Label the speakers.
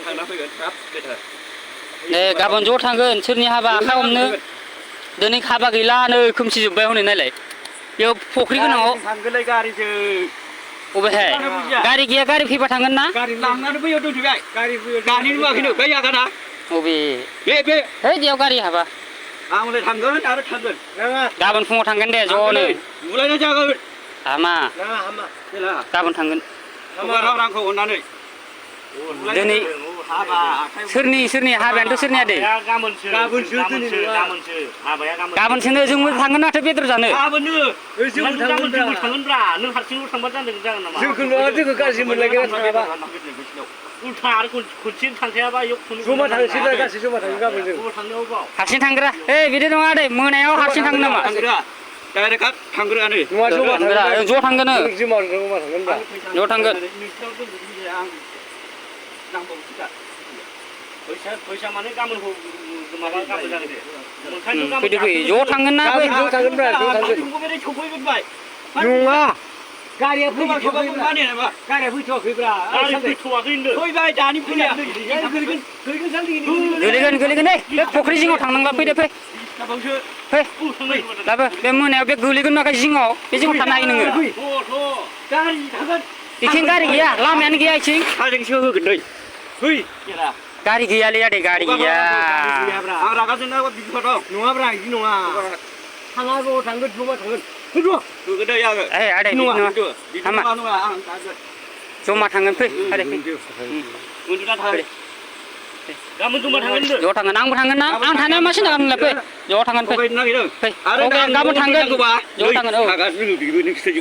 Speaker 1: थांना फैगोनครับ
Speaker 2: दे गाबोन ज' थांगोन सोरनि हाबा आखाइ हमनो दिनै हाबा गैला नै खोमसिजोब्बाय हनै नायलाय बेयाव फख्रि गोनाङाव
Speaker 1: थांगोनलै गारिजों
Speaker 2: अबेहाय गारि गैया गारि फैबा थांगोन ना
Speaker 1: गारि लांनानै बैयाव दोनथ'बाय गारि नुवाखैनो बै आगाना
Speaker 2: अबे
Speaker 1: बे
Speaker 2: है बेयाव गारि हाबा
Speaker 1: आंलाय थांगोन आरो थांगोन
Speaker 2: गाबोन फुङाव थांगोन दे ज'नो
Speaker 1: बुलायनाय जागोन
Speaker 2: हामा गाबोन थांगोन
Speaker 1: रांखौ अननानै
Speaker 2: दिनै सोरनि हाबायानोथ' सोरनिया दे गाबोनसोनो जोंबो थांगोन माथो बेदर जानो
Speaker 3: जोंबो थांगोनब्रा नों हारसिंल' थांबा जागोन नामा
Speaker 4: जोंखौ गाज्रि मोनलायगोन थाङाबा
Speaker 3: उल्था आरो खनसेनो थांखायाबा
Speaker 4: जमा थांसै गासै जमा थांगोन गाबोन जों
Speaker 3: थांनायाव बाव
Speaker 2: हारसिं थांग्रा बिदि नङा दे मोनायाव हारसिं थांगोन नामा
Speaker 1: डाइरेक्ट थांग्रोआनो
Speaker 4: नङा जमा थांगोन
Speaker 2: ज' थांगोन
Speaker 4: जमा थांगोन
Speaker 2: ज' थांगोन
Speaker 3: फैसा माने गाबोनखौ माबा गाबोन जागोन दे
Speaker 2: फैदो फै ज' थांगोन ना
Speaker 4: ज' थांगोनब्रा ज' थांगोन
Speaker 3: सफैबाय
Speaker 4: नङा गारिया
Speaker 1: गारिया
Speaker 4: फैथ'वाखैब्रा
Speaker 3: फैथ'वाखै होनदों
Speaker 1: फैबाय दानि फैनाया
Speaker 2: गोलैगोन दे बे फख्रि जिङाव थांनांला फैदो फै फै दाबो बे मोनायाव बे गोलैगोन माखाय जिङाव बे जिङाव थानो हायो नोङो बेथिं गारि गैया लामायानो गैया इथिं
Speaker 1: साजोंसो होगोन नै फै
Speaker 2: गारि गैयालै आदै गारि गैया
Speaker 1: आं रागा जोंना बिदिखौ दं
Speaker 4: नङाब्रा बिदि नङा थाङा ज' थांगोन जमा थांगोन
Speaker 1: होगोन दै आङो
Speaker 2: आदै नङा हामा
Speaker 1: नङा आं थांगोन
Speaker 2: जमा थांगोन फै आदै फै
Speaker 3: उन्दुना थागोन गाबोन जमा थांगोन
Speaker 2: ज' थांगोन आंबो थांगोन ना आं थानाया मा सिन्था खालामनोलाय फै ज' थांगोन फै
Speaker 1: नागिरदों
Speaker 2: फै गाबोन थांगोन ज' थांगोन औ
Speaker 1: थागासिनो बेबो नोंसोर